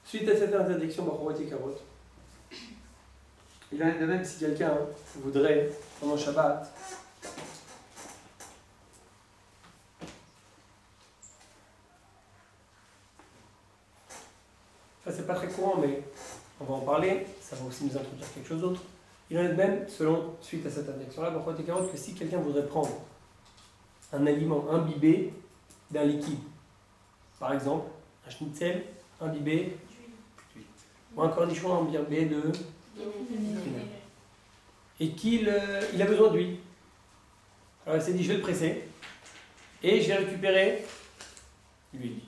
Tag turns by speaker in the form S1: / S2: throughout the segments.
S1: Suite à cette interdiction, Bachorot et Karot, il en est de même si quelqu'un voudrait, pendant Shabbat, ça c'est pas très courant, mais on va en parler, ça va aussi nous introduire quelque chose d'autre. Il en est de même, suite à cette interdiction-là, Bachorot et Karot, que si quelqu'un voudrait prendre un aliment imbibé d'un liquide, par exemple, un schnitzel imbibé d'huile, ou un cornichon imbibé de vinaigre, et qu'il a besoin d'huile. Alors il s'est dit, je vais le presser, et je vais récupérer l'huile.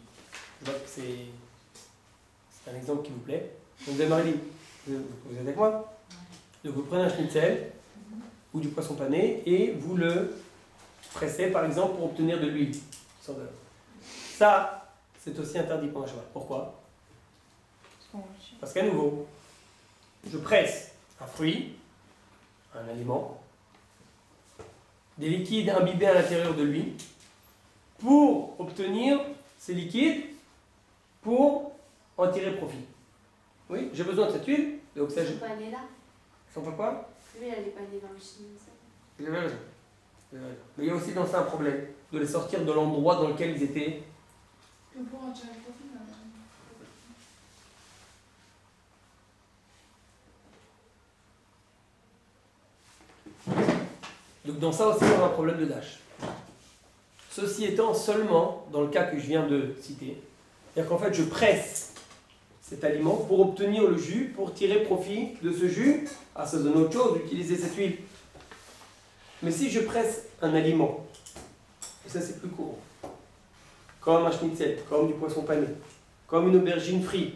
S1: Je vois que c'est un exemple qui vous plaît. Donc vous avez vous êtes avec moi? Donc vous prenez un schnitzel, ou du poisson pané, et vous le pressez par exemple pour obtenir de l'huile. Ça, c'est aussi interdit pendant Shabbat. Pourquoi? Parce qu'à nouveau, je presse un fruit, un aliment, des liquides imbibés à l'intérieur de lui, pour obtenir ces liquides, pour en tirer profit. Oui, j'ai besoin de cette huile, donc ça,
S2: Ils sont pas allés là.
S1: Ils sont pas quoi?
S2: Lui, elle n'est pas allée dans le schnitzel.
S1: Vous avez raison. Mais il y a aussi dans ça un problème, de les sortir de l'endroit dans lequel ils étaient.
S3: Que pour en tirer profit,
S1: Donc dans ça aussi, il y aura un problème de dash. Ceci étant seulement dans le cas que je viens de citer, c'est-à-dire qu'en fait je presse cet aliment pour obtenir le jus, pour tirer profit de ce jus, ça donne autre chose d'utiliser cette huile. Mais si je presse un aliment, et ça c'est plus courant, comme un schnitzel, comme du poisson pané, comme une aubergine frite,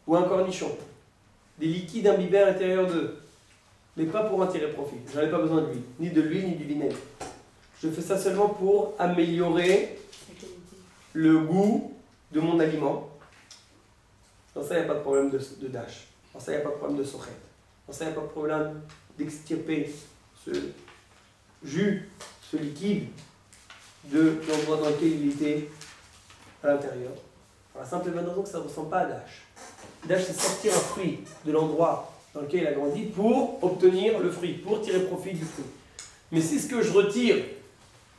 S1: ou un cornichon, des liquides imbibés à l'intérieur d'eux, mais pas pour en tirer profit. Je n'en ai pas besoin de l'huile, ni du vinaigre. Je fais ça seulement pour améliorer le goût de mon aliment. Dans ça, il n'y a pas de problème de dash. Dans ça, il n'y a pas de problème de sochet. Dans ça, il n'y a pas de problème d'extirper ce jus, ce liquide de l'endroit dans lequel il était à l'intérieur. Pour la simple et bonne raison que ça ne ressemble pas à dash. Dash, c'est sortir un fruit de l'endroit dans lequel il a grandi pour obtenir le fruit, pour tirer profit du fruit. Mais si ce que je retire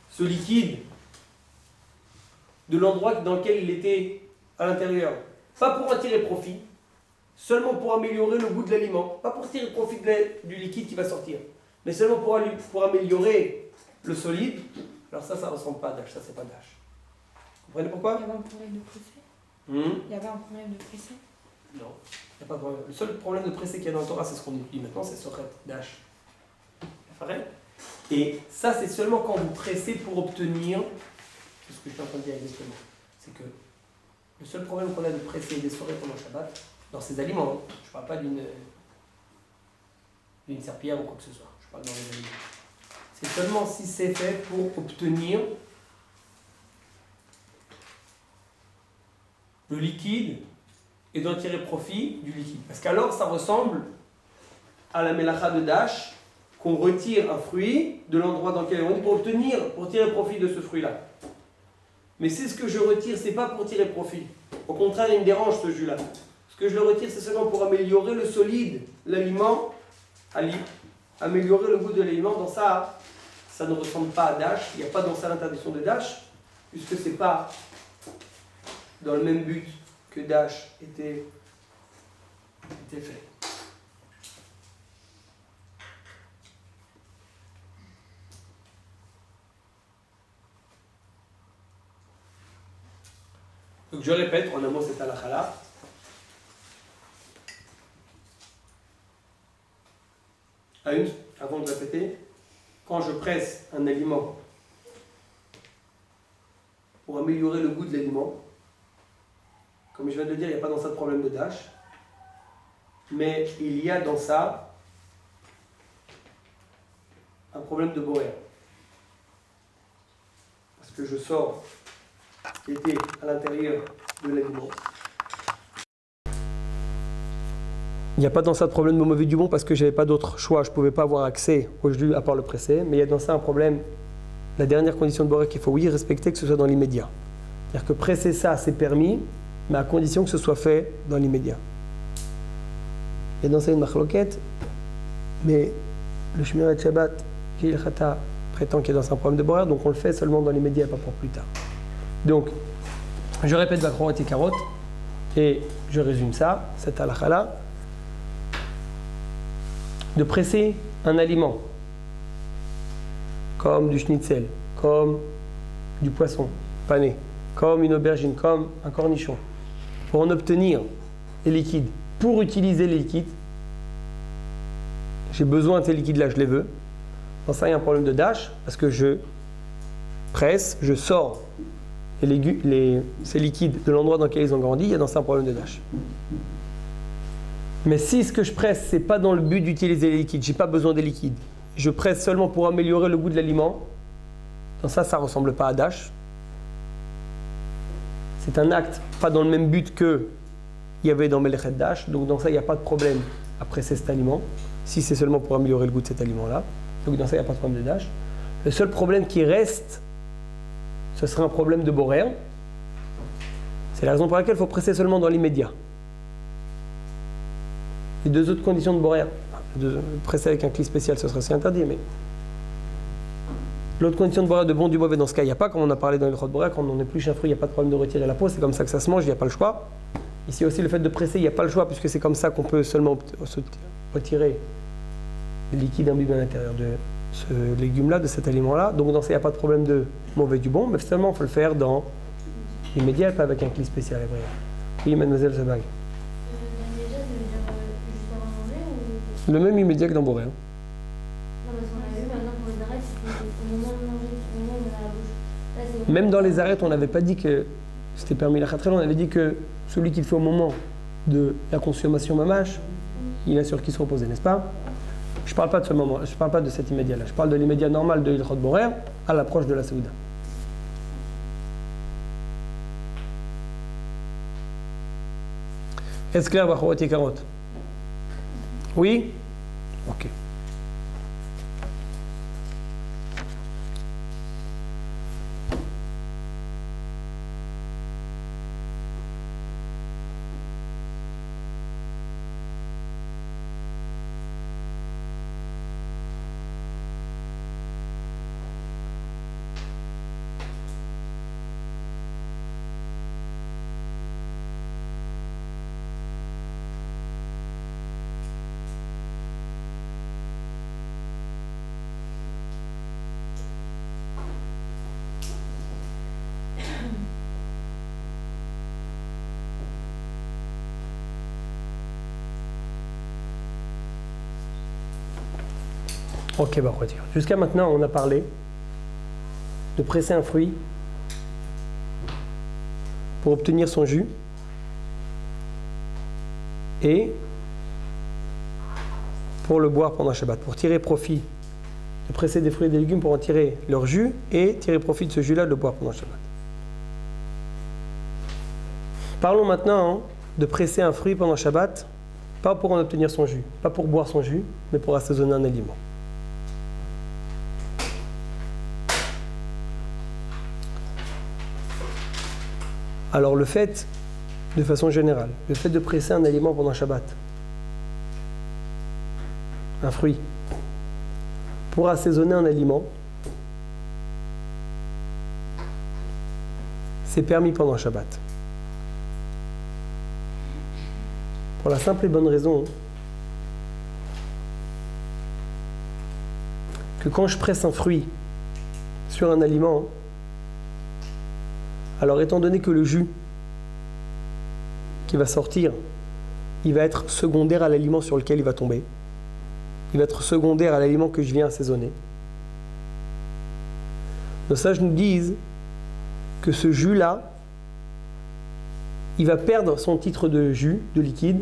S1: ce liquide de l'endroit dans lequel il était à l'intérieur, pas pour en tirer profit, seulement pour améliorer le goût de l'aliment, pas pour tirer profit du liquide qui va sortir, mais seulement pour améliorer le solide, alors ça ne ressemble pas à dash, ça c'est pas dash. Vous comprenez pourquoi?
S3: il y avait un problème de presser. Il y avait un problème de presser.
S1: Non, il n'y a pas de problème. Le seul problème de presser qu'il y a dans le Torah, c'est ce qu'on étudie maintenant, c'est sochet, dash. Et ça, c'est seulement quand vous pressez pour obtenir, c'est ce que je suis en train de dire exactement, c'est que le seul problème qu'on a de presser des soirées pendant Shabbat, dans ces aliments, je ne parle pas d'une serpillière ou quoi que ce soit, je parle dans les aliments, c'est seulement si c'est fait pour obtenir le liquide et d'en tirer profit du liquide. Parce qu'alors, ça ressemble à la mélacha de dash, qu'on retire un fruit de l'endroit dans lequel on est pour tirer profit de ce fruit-là. Mais si ce que je retire, c'est pas pour tirer profit. Au contraire, il me dérange ce jus-là. Ce que je le retire, c'est seulement pour améliorer le solide, l'aliment, améliorer le goût de l'aliment. Dans ça, ça ne ressemble pas à dash. Il n'y a pas dans ça l'interdiction de dash, puisque c'est pas dans le même but que dash était fait. Donc je répète, en amont c'est halakha-là. Avant de répéter, quand je presse un aliment pour améliorer le goût de l'aliment, comme je viens de le dire, il n'y a pas dans ça de problème de dash, mais il y a dans ça un problème de boer. Parce que je sors qui était à l'intérieur de l'aliment. Il n'y a pas dans ça de problème de mauvais du bon parce que je n'avais pas d'autre choix, je ne pouvais pas avoir accès au jus à part le presser, mais il y a dans ça un problème, la dernière condition de Boré qu'il faut respecter, que ce soit dans l'immédiat. C'est-à-dire que presser ça c'est permis, mais à condition que ce soit fait dans l'immédiat. Il y a dans ça une marloquette, mais le Shmirat Shabbat, Kil Khata, prétend qu'il est dans un problème de boire, donc on le fait seulement dans l'immédiat, pas pour plus tard. Donc, je répète Bakroat et Karot, et je résume ça, cette halakha-là, de presser un aliment, comme du schnitzel, comme du poisson pané, comme une aubergine, comme un cornichon, pour en obtenir les liquides. Pour utiliser les liquides, j'ai besoin de ces liquides-là, je les veux. Dans ça, il y a un problème de dash, parce que je presse, je sors ces liquides de l'endroit dans lequel ils ont grandi, il y a dans ça un problème de dash. Mais si ce que je presse, ce n'est pas dans le but d'utiliser les liquides, je n'ai pas besoin des liquides, je presse seulement pour améliorer le goût de l'aliment, dans ça, ça ne ressemble pas à dash. C'est un acte, pas dans le même but qu'il y avait dans Melechet Dash, donc dans ça, il n'y a pas de problème à presser cet aliment, si c'est seulement pour améliorer le goût de cet aliment-là. Donc dans ça, il n'y a pas de problème de dash. Le seul problème qui reste, ce serait un problème de borer. C'est la raison pour laquelle il faut presser seulement dans l'immédiat. Les deux autres conditions de borer, presser avec un cli spécial, ce serait aussi interdit, mais l'autre condition de borer de bon du mauvais, dans ce cas, il n'y a pas, comme on a parlé dans le de borer, quand on épluche un fruit, il n'y a pas de problème de retirer la peau, c'est comme ça que ça se mange, il n'y a pas le choix. Ici aussi, le fait de presser, il n'y a pas le choix, puisque c'est comme ça qu'on peut seulement retirer le liquide imbibé à l'intérieur de ce légume-là, de cet aliment-là. Donc dans ça, il n'y a pas de problème de mauvais du bon, mais seulement il faut le faire dans l'immédiat, pas avec un cli spécial. Oui, mademoiselle Zabag.
S2: L'immédiat, ça veut dire juste avant de manger ou...
S1: Le même immédiat que dans Boré.
S2: Non, parce qu'on a vu maintenant pour les arêtes, c'était au moment de manger, au moment de la bouche. Là, c'est
S1: Même dans les arêtes, on n'avait pas dit que c'était permis la khatrel, on avait dit que celui qui le fait au moment de la consommation mamache, il est sur qui se reposer, n'est-ce pas? Je ne parle pas de ce moment, je ne parle pas de cet immédiat-là, je parle de l'immédiat normal de Hilchot Borer à l'approche de la Saouda. Est-ce clair, Bachorot et Karot? Oui? Ok. Ok, bah, jusqu'à maintenant, on a parlé de presser un fruit pour obtenir son jus et pour le boire pendant Shabbat, pour tirer profit de presser des fruits et des légumes pour en tirer leur jus et tirer profit de ce jus-là de le boire pendant Shabbat. Parlons maintenant de presser un fruit pendant Shabbat, pas pour en obtenir son jus, pas pour boire son jus, mais pour assaisonner un aliment. Alors le fait, de façon générale, le fait de presser un aliment pendant Shabbat, un fruit, pour assaisonner un aliment, c'est permis pendant Shabbat. Pour la simple et bonne raison que quand je presse un fruit sur un aliment, alors étant donné que le jus qui va sortir, il va être secondaire à l'aliment sur lequel il va tomber, il va être secondaire à l'aliment que je viens assaisonner. Nos sages nous disent que ce jus-là, il va perdre son titre de jus, de liquide,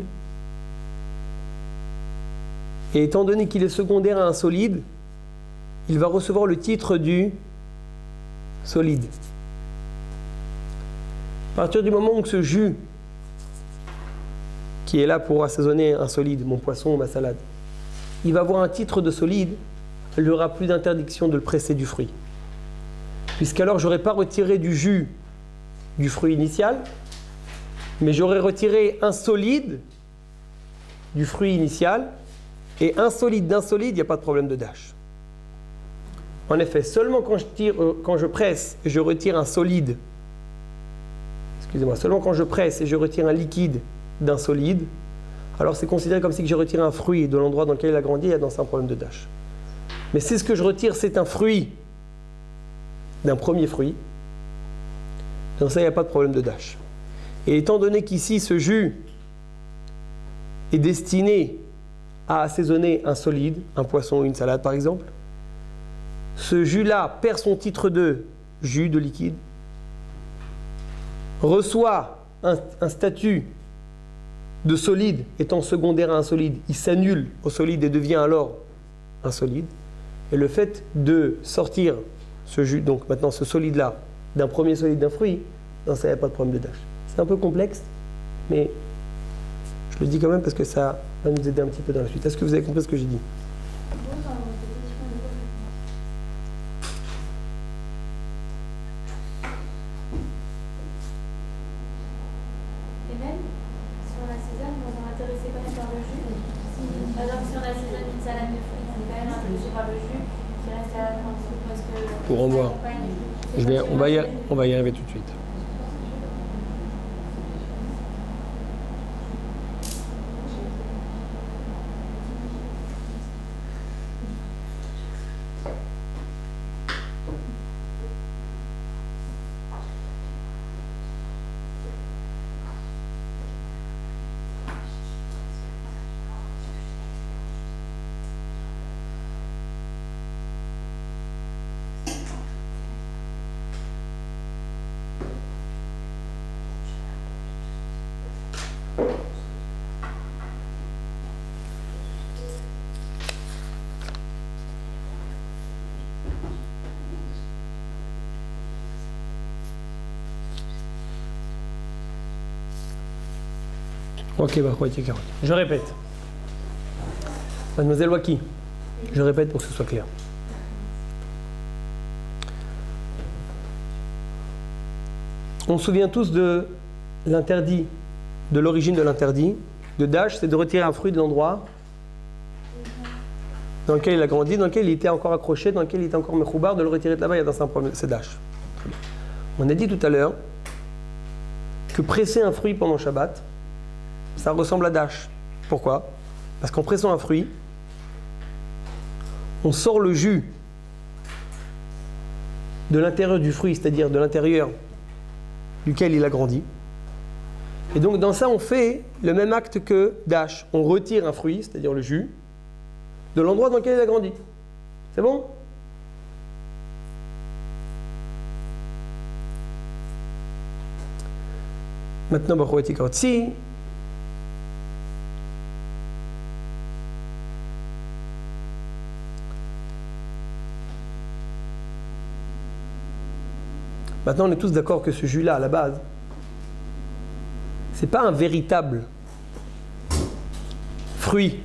S1: et étant donné qu'il est secondaire à un solide, il va recevoir le titre du solide. À partir du moment où ce jus, qui est là pour assaisonner un solide, mon poisson ou ma salade, il va avoir un titre de solide, il n'y aura plus d'interdiction de le presser du fruit. Puisqu'alors je n'aurai pas retiré du jus du fruit initial, mais j'aurais retiré un solide du fruit initial, et un solide d'un solide, il n'y a pas de problème de dash. En effet, seulement quand je presse et je retire un solide, excusez-moi, seulement quand je presse et je retire un liquide d'un solide, alors c'est considéré comme si je retirais un fruit de l'endroit dans lequel il a grandi, et dans ça un problème de dash. Mais si ce que je retire, c'est un fruit d'un premier fruit, dans ça il n'y a pas de problème de dash. Et étant donné qu'ici ce jus est destiné à assaisonner un solide, un poisson ou une salade par exemple, ce jus-là perd son titre de jus, de liquide, reçoit un statut de solide étant secondaire à un solide, il s'annule au solide et devient alors un solide. Et le fait de sortir ce jus, donc maintenant ce solide-là, d'un premier solide d'un fruit, dans ça il n'y a pas de problème de dash. C'est un peu complexe, mais je le dis quand même parce que ça va nous aider un petit peu dans la suite. Est-ce que vous avez compris ce que j'ai dit?
S2: Et même, si on assaisonne, on va intéresser quand même par le jus. Par exemple, si on assaisonne une salade de fruits, on est quand même intéressé par le jus qui reste à la fin. Parce que
S1: pour en voir. On va y arriver tout de suite. Ok, je répète. Mademoiselle Waki, je répète pour que ce soit clair. On se souvient tous de l'interdit, de l'origine de l'interdit. De dash, c'est de retirer un fruit de l'endroit dans lequel il a grandi, dans lequel il était encore accroché, dans lequel il était encore mechoubar, de le retirer de là-bas, il y a dans un problème, c'est dash. On a dit tout à l'heure que presser un fruit pendant Shabbat, ça ressemble à dash. Pourquoi? Parce qu'en pressant un fruit, on sort le jus de l'intérieur du fruit, c'est-à-dire de l'intérieur duquel il a grandi. Et donc dans ça, on fait le même acte que dash. On retire un fruit, c'est-à-dire le jus, de l'endroit dans lequel il a grandi. C'est bon? Maintenant, si maintenant, on est tous d'accord que ce jus-là, à la base, c'est pas un véritable fruit,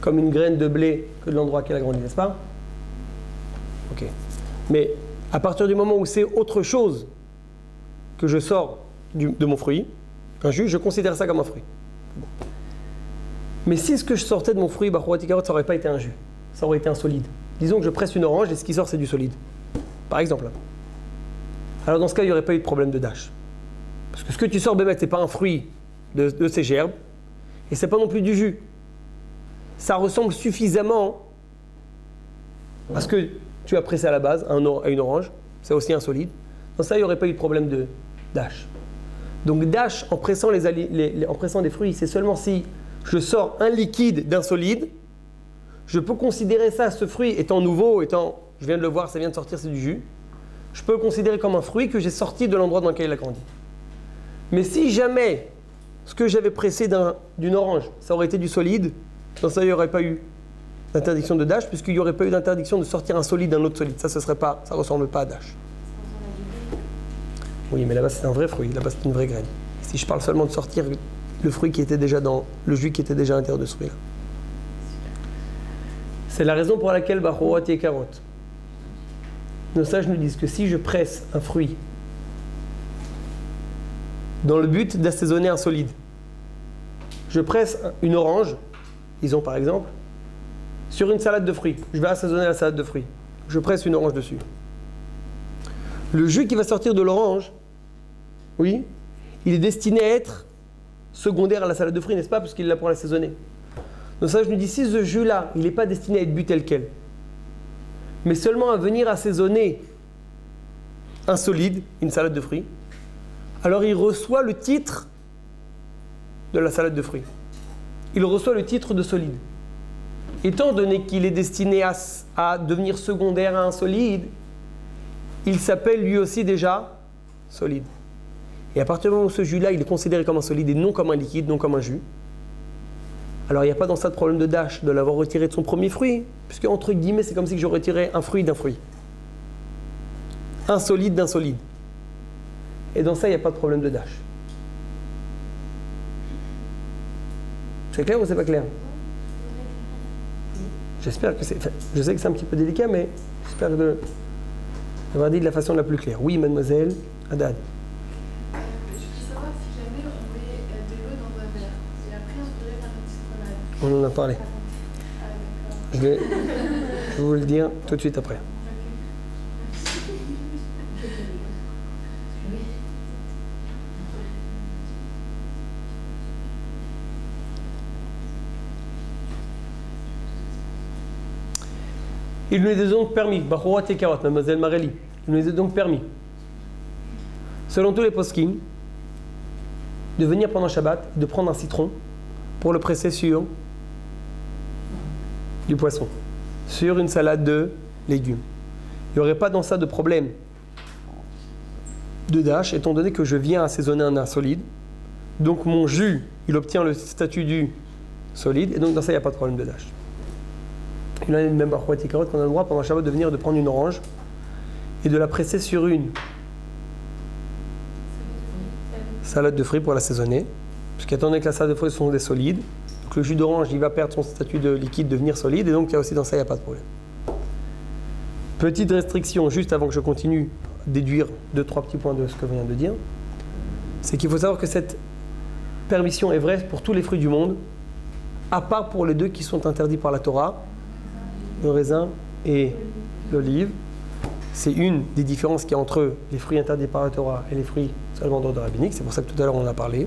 S1: comme une graine de blé, que de l'endroit qu'elle a grandi, n'est-ce pas? Ok. Mais à partir du moment où c'est autre chose que je sors de mon fruit, un jus, je considère ça comme un fruit. Bon. Mais si ce que je sortais de mon fruit, ça n'aurait pas été un jus, ça aurait été un solide. Disons que je presse une orange et ce qui sort, c'est du solide. Par exemple. Alors dans ce cas, il n'y aurait pas eu de problème de dash. Parce que ce que tu sors, Bémet, ce n'est pas un fruit de ces gerbes, et ce n'est pas non plus du jus. Ça ressemble suffisamment à ce que tu as pressé à la base, à une orange, c'est aussi un solide. Dans ça, il n'y aurait pas eu de problème de dash. Donc dash, en pressant des fruits, c'est seulement si je sors un liquide d'un solide, je peux considérer ça, ce fruit étant nouveau, je viens de le voir, ça vient de sortir, c'est du jus. Je peux le considérer comme un fruit que j'ai sorti de l'endroit dans lequel il a grandi. Mais si jamais ce que j'avais pressé d'une orange, ça aurait été du solide, dans ça, il n'y aurait pas eu d'interdiction de dash, puisqu'il n'y aurait pas eu d'interdiction de sortir un solide d'un autre solide. Ça ne ressemble pas à dash. Oui, mais là-bas, c'est un vrai fruit. Là-bas, c'est une vraie graine. Si je parle seulement de sortir le fruit qui était déjà le jus qui était déjà à l'intérieur de ce fruit-là. C'est la raison pour laquelle Bachorat et carotte. Nos sages nous disent que si je presse un fruit dans le but d'assaisonner un solide. Je presse une orange, disons par exemple, sur une salade de fruits. Je vais assaisonner la salade de fruits. Je presse une orange dessus. Le jus qui va sortir de l'orange, oui, il est destiné à être secondaire à la salade de fruits, n'est-ce pas, parce qu'il est là pour l'assaisonner. Donc ça, je me dis, si ce jus-là, il n'est pas destiné à être bu tel quel, mais seulement à venir assaisonner un solide, une salade de fruits, alors il reçoit le titre de la salade de fruits. Il reçoit le titre de solide. Étant donné qu'il est destiné à devenir secondaire à un solide, il s'appelle lui aussi déjà solide. Et à partir du moment où ce jus-là, il est considéré comme un solide et non comme un liquide, non comme un jus, alors il n'y a pas dans ça de problème de dash, de l'avoir retiré de son premier fruit, puisque entre guillemets, c'est comme si je retirais un fruit d'un fruit. Un solide d'un solide. Et dans ça, il n'y a pas de problème de dash. C'est clair ou c'est pas clair? J'espère que c'est... Je sais que c'est un petit peu délicat, mais j'espère d'avoir dit de la façon la plus claire. Oui, mademoiselle Haddad.
S4: Je veux savoir si jamais on met de l'eau dans un verre, et après on pourrait faire une citronnade.
S1: On en a parlé.
S4: Ah,
S1: Je vais vous le dire tout de suite après. Il nous est donc permis, mademoiselle Marelli, il nous est donc permis, selon tous les poskim, de venir pendant Shabbat, de prendre un citron pour le presser sur du poisson, sur une salade de légumes. Il n'y aurait pas dans ça de problème de dash, étant donné que je viens assaisonner un solide. Donc mon jus, il obtient le statut du solide, et donc dans ça, il n'y a pas de problème de dash. Il en a une même qu'on a le droit pendant Shabbat de venir de prendre une orange et de la presser sur une salade de fruits pour l'assaisonner. Puisqu'étant donné que la salade de fruits sont des solides, donc le jus d'orange il va perdre son statut de liquide, devenir solide, et donc il y a aussi dans ça, il n'y a pas de problème. Petite restriction, juste avant que je continue à déduire 2-3 petits points de ce que je viens de dire, c'est qu'il faut savoir que cette permission est vraie pour tous les fruits du monde, à part pour les deux qui sont interdits par la Torah, le raisin et l'olive. C'est une des différences qu'il y a entre les fruits interdits par la Torah et les fruits seulement d'ordre rabbinique. C'est pour ça que tout à l'heure on en a parlé.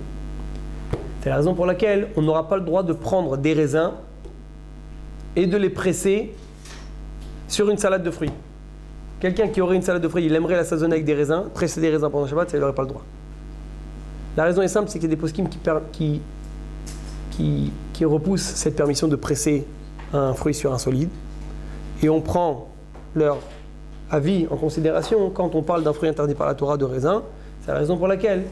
S1: C'est la raison pour laquelle on n'aura pas le droit de prendre des raisins et de les presser sur une salade de fruits. Quelqu'un qui aurait une salade de fruits, il aimerait l'assaisonner avec des raisins, presser des raisins pendant Shabbat, ça il n'aurait pas le droit. La raison est simple, c'est qu'il y a des poskim qui repoussent cette permission de presser un fruit sur un solide. Et on prend leur avis en considération quand on parle d'un fruit interdit par la Torah de raisin. C'est la raison pour laquelle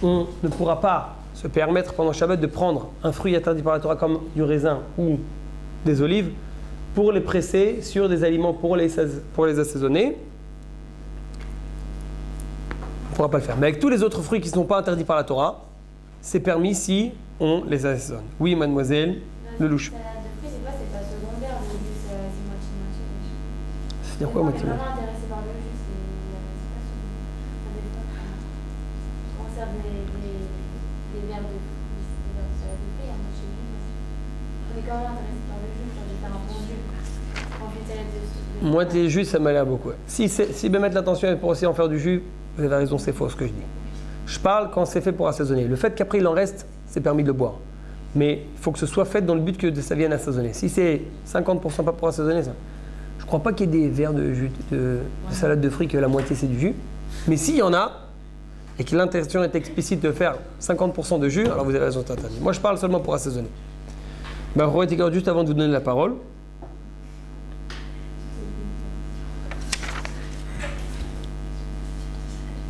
S1: on ne pourra pas se permettre pendant Shabbat de prendre un fruit interdit par la Torah comme du raisin ou des olives pour les presser sur des aliments pour les assaisonner. On ne pourra pas le faire. Mais avec tous les autres fruits qui ne sont pas interdits par la Torah, c'est permis si on les assaisonne. Oui, mademoiselle Lelouch. C'est quoi moitié?
S2: On est vraiment intéressé par le jus, on sert des verres de salade de fruits, moi chez nous. On est quand même intéressé par le jus, de faire un bon jus. On fait une salade de
S1: moitié jus, ça m'a l'air beaucoup. Si bien mettre l'attention est pour aussi en faire du jus, vous avez raison, c'est faux ce que je dis. Je parle quand c'est fait pour assaisonner. Le fait qu'après il en reste, c'est permis de le boire. Mais il faut que ce soit fait dans le but que ça vienne assaisonner. Si c'est 50% pas pour assaisonner, ça. Je ne crois pas qu'il y ait des verres de jus de salade de fruits que la moitié c'est du jus. Mais s'il y en a, et que l'intention est explicite de faire 50% de jus, alors vous avez raison, interdit. Moi je parle seulement pour assaisonner. Juste avant de vous donner la parole,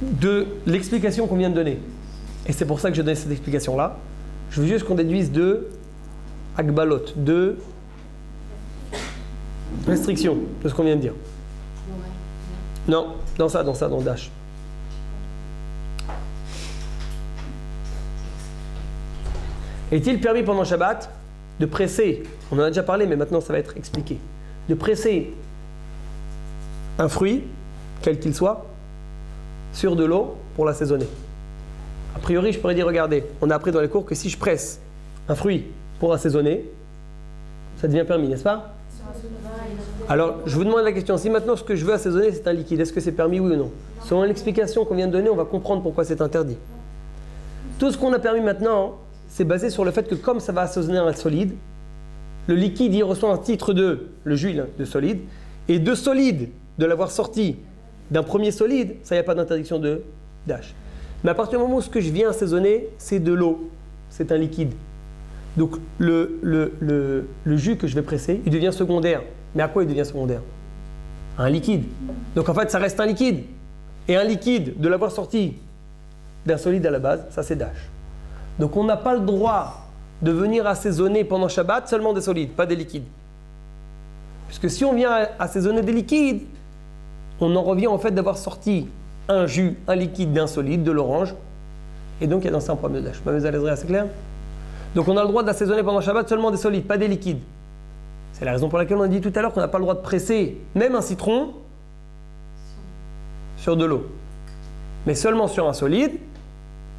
S1: de l'explication qu'on vient de donner. Et c'est pour ça que je donne cette explication-là. Je veux juste qu'on déduise deux agbalot, deux restrictions de ce qu'on vient de dire. Non, dans Dash. Est-il permis pendant Shabbat de presser, on en a déjà parlé mais maintenant ça va être expliqué, de presser un fruit, quel qu'il soit, sur de l'eau pour l'assaisonner? A priori, je pourrais dire, regardez, on a appris dans les cours que si je presse un fruit pour assaisonner, ça devient permis, n'est-ce pas? Alors, je vous demande la question, si maintenant ce que je veux assaisonner c'est un liquide, est-ce que c'est permis, oui ou non? Selon l'explication qu'on vient de donner, on va comprendre pourquoi c'est interdit. Tout ce qu'on a permis maintenant, c'est basé sur le fait que comme ça va assaisonner un solide, le liquide il reçoit un titre de, le jus de solide, et de solide, de l'avoir sorti d'un premier solide, ça, il n'y a pas d'interdiction de dash. Mais à partir du moment où ce que je viens assaisonner, c'est de l'eau, c'est un liquide. Donc le jus que je vais presser, il devient secondaire. Mais à quoi il devient secondaire? Un liquide. Donc en fait, ça reste un liquide. Et un liquide, de l'avoir sorti d'un solide à la base, ça c'est dash. Donc on n'a pas le droit de venir assaisonner pendant Shabbat seulement des solides, pas des liquides. Puisque si on vient assaisonner des liquides, on en revient en fait d'avoir sorti un jus, un liquide d'un solide, de l'orange. Et donc il y a dans ça un problème de dash. C'est clair? Donc on a le droit d'assaisonner pendant Shabbat seulement des solides, pas des liquides. C'est la raison pour laquelle on a dit tout à l'heure qu'on n'a pas le droit de presser même un citron sur de l'eau. Mais seulement sur un solide,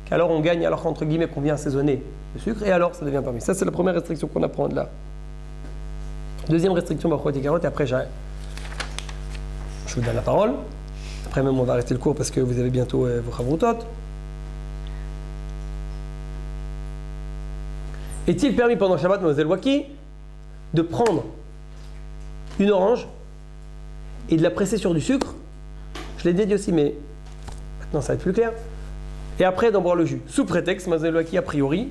S1: qu'alors on gagne, alors qu'entre guillemets qu'on vient assaisonner le sucre, et alors ça devient permis. Ça c'est la première restriction qu'on apprend de là. Deuxième restriction, et après je vous donne la parole. Après même on va arrêter le cours parce que vous avez bientôt vos chavrutot. Est-il permis pendant Shabbat, mademoiselle Waki, de prendre une orange et de la presser sur du sucre? Je l'ai dit aussi, mais maintenant ça va être plus clair. Et après d'en boire le jus. Sous prétexte, mademoiselle Waki, a priori,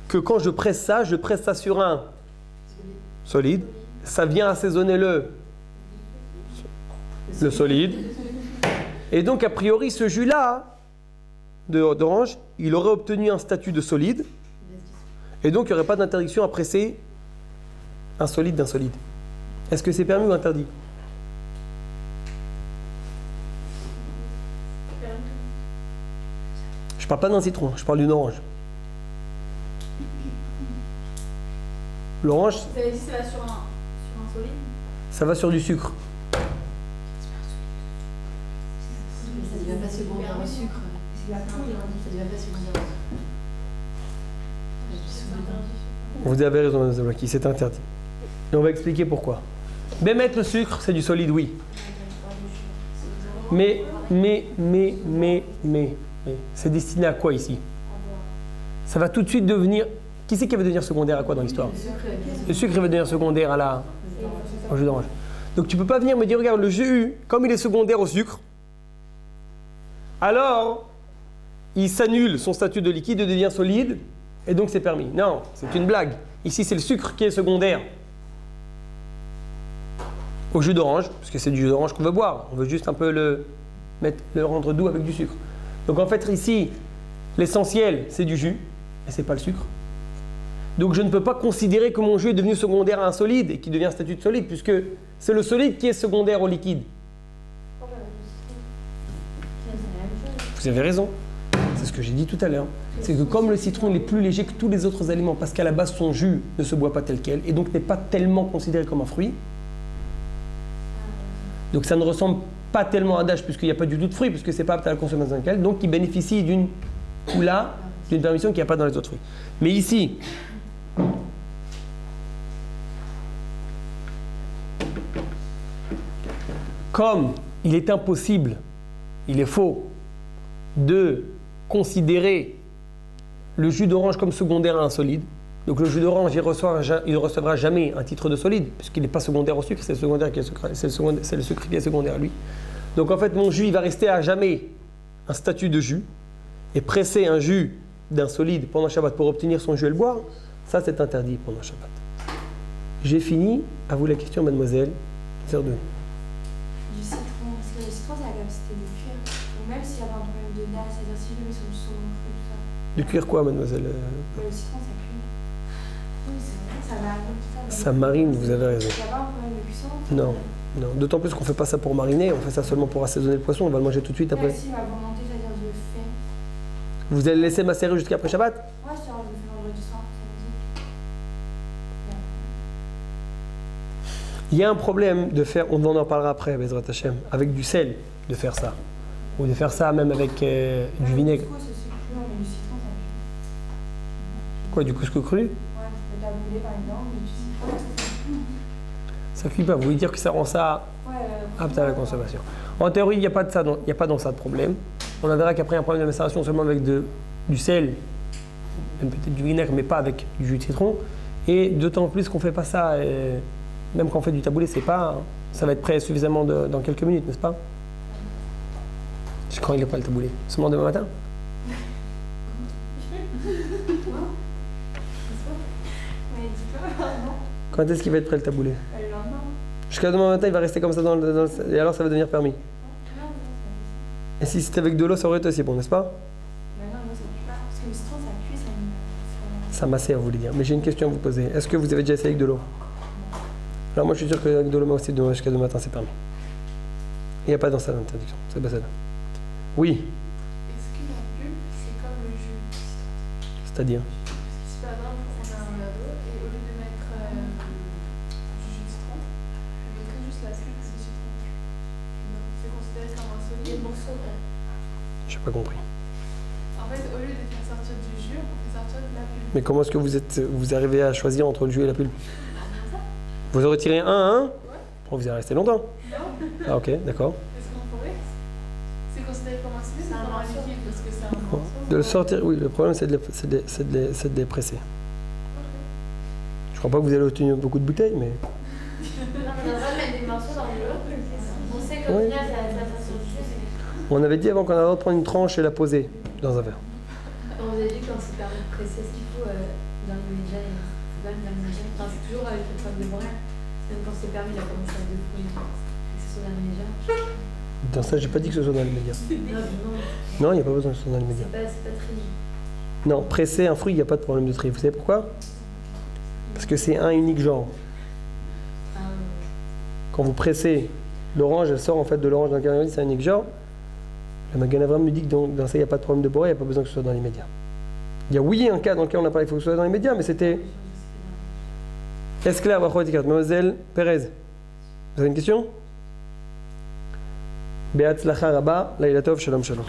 S1: que quand je presse ça sur un solide. Ça vient assaisonner le solide. Et donc, a priori, ce jus-là d'orange, il aurait obtenu un statut de solide. Et donc, il n'y aurait pas d'interdiction à presser un solide d'un solide. Est-ce que c'est permis ou interdit? Je ne parle pas d'un citron, je parle d'une orange. L'orange,
S2: Ça veut dire que ça va sur un solide?
S1: ça va sur du sucre.
S5: Ça ne devient pas secondaire au sucre. Ça ne devient pas secondaire au sucre.
S1: Vous avez raison, Mme Zablaki, c'est interdit. Et on va expliquer pourquoi. Bémettre le sucre, c'est du solide, oui. Mais, c'est destiné à quoi ici? Ça va tout de suite devenir... Qui c'est qui va devenir secondaire à quoi dans l'histoire? Le sucre va devenir secondaire au jus d'orange. Donc tu ne peux pas venir me dire, regarde, le jus, comme il est secondaire au sucre, alors il s'annule son statut de liquide et devient solide, et donc c'est permis. Non, c'est une blague. Ici, c'est le sucre qui est secondaire au jus d'orange, parce que c'est du jus d'orange qu'on veut boire. On veut juste un peu le rendre doux avec du sucre. Donc en fait, ici, l'essentiel, c'est du jus, et c'est pas le sucre. Donc je ne peux pas considérer que mon jus est devenu secondaire à un solide et qui devient statut de solide, puisque c'est le solide qui est secondaire au liquide. Vous avez raison. C'est ce que j'ai dit tout à l'heure. C'est que comme le citron il est plus léger que tous les autres aliments, parce qu'à la base son jus ne se boit pas tel quel, et donc n'est pas tellement considéré comme un fruit, donc ça ne ressemble pas tellement à dash, puisqu'il n'y a pas du tout de fruit, puisque c'est pas apte à la consommation locale, donc il bénéficie d'une coula, d'une permission qu'il n'y a pas dans les autres fruits. Mais ici, comme il est impossible, il est faux, de considérer le jus d'orange comme secondaire à un solide, donc le jus d'orange, il ne recevra jamais un titre de solide, puisqu'il n'est pas secondaire au sucre, c'est le sucre qui est secondaire à lui. Donc en fait, mon jus, il va rester à jamais un statut de jus, et presser un jus d'un solide pendant Shabbat pour obtenir son jus et le boire, ça c'est interdit pendant Shabbat. J'ai fini. À vous la question, mademoiselle Zerdou.
S3: Du citron, parce que le citron c'est la capacité de cuire. Donc même s'il y avait un problème de dalle, c'est-à-dire si je le mets sur du second fruit, tout ça.
S1: De cuire quoi, mademoiselle?
S3: Le citron ça cuit. Oui, c'est vrai, ça marine, tout ça.
S1: Ça marine, vous avez raison.
S3: Il n'y a pas un problème de cuisson?
S1: Non, non. D'autant plus qu'on ne fait pas ça pour mariner, on fait ça seulement pour assaisonner le poisson, on va le manger tout de suite après.
S3: Si ma volonté, c'est-à-dire je le fais.
S1: Vous allez laisser macérer jusqu'à après Shabbat?
S3: Ouais, je le fais vendredi soir, samedi.
S1: Il y a un problème de faire, on en parlera après, Bezrat Hashem, avec du sel, de faire ça. Ou de faire ça même avec du vinaigre.
S3: Du coup, c'est sucré. Non, mais du citron, ça pue.
S1: Quoi, du couscous cru?
S3: Ouais, le taboulé par exemple, mais du citron,
S1: Ça cuit pas, vous voulez dire que ça rend ça
S3: ouais,
S1: apte à la consommation. En théorie, il n'y a pas de ça, il n'y a pas dans ça de problème. On verra qu'après un problème de macération seulement avec du sel, même peut-être du vinaigre, mais pas avec du jus de citron. Et d'autant plus qu'on ne fait pas ça, même quand on fait du taboulé, c'est pas, ça va être prêt suffisamment dans quelques minutes, n'est-ce pas? Quand il n'est pas le taboulé? Seulement demain matin?
S3: mais dis-toi, non,
S1: Quand est-ce qu'il va être prêt le taboulé?
S3: le lendemain.
S1: Jusqu'à demain matin, il va rester comme ça et alors ça va devenir permis. Et si c'était avec de l'eau, ça aurait été aussi bon, n'est-ce pas?
S3: Mais non, moi, ça pue pas. Parce que le citron, ça cuit, ça.
S1: Ça macère, vous voulez dire. Mais j'ai une question à vous poser. Est-ce que vous avez déjà essayé avec de l'eau? Alors moi, je suis sûr qu'avec de l'eau, moi aussi, jusqu'à demain matin, c'est permis. Il n'y a pas dans ça l'interdiction. C'est pas ça. Oui,
S4: Est-ce que la pulpe, c'est comme le jus de citron?
S1: c'est-à-dire.
S4: Si par exemple, on a un verre d'eau et au lieu de mettre du jus de citron, on mettrait juste la pulpe de citron. Donc c'est considéré comme un solide.
S1: J'ai pas compris.
S4: En fait, au lieu de faire sortir du jus, on fait sortir de la pulpe.
S1: Mais comment est-ce que vous arrivez à choisir entre le jus et la pulpe? Vous aurez tiré un à un? Bon, vous y restez longtemps. Ah ok, d'accord.
S4: Est-ce qu'on pourrait? C'est considéré comme un solide ou comme un liquide parce que c'est un
S1: Bon.
S4: morceau.
S1: De le sortir, oui, le problème c'est de les presser. Je crois pas que vous allez obtenir beaucoup de bouteilles, mais...
S2: Non, mais on va mettre des morceaux dans l'eau. On sait qu'au
S1: Oui.
S2: final, ça se jus.
S1: On avait dit avant qu'on avait le droit de prendre une tranche et la poser dans un verre.
S5: On vous a dit quand c'est permis de presser, ce qu'il faut dans l'immédiat, il faut quand même dans l'immédiat. Enfin, c'est toujours avec le problème de Montréal. Même quand c'est permis, il y a comme ça de fruits. Que ce soit dans l'immédiat.
S1: Dans ça, j'ai pas dit que ce soit dans les médias.
S5: Non,
S1: Non, il n'y a pas besoin que ce soit dans les médias.
S5: c'est pas très.
S1: Non, presser un fruit, il n'y a pas de problème de tri. Vous savez pourquoi? Parce que c'est un unique genre. Quand vous pressez l'orange, elle sort en fait de l'orange dans le carré, c'est un unique genre. Le Magan Avraham me dit que dans ça, il n'y a pas de problème de bois, il n'y a pas besoin que ce soit dans les médias. Il y a oui un cas dans lequel on a parlé, il faut que ce soit dans les médias, mais c'était... Est-ce clair, Mademoiselle Pérez, vous avez une question? Be'atzlacha rabba, Laila Tov, Shalom Shalom.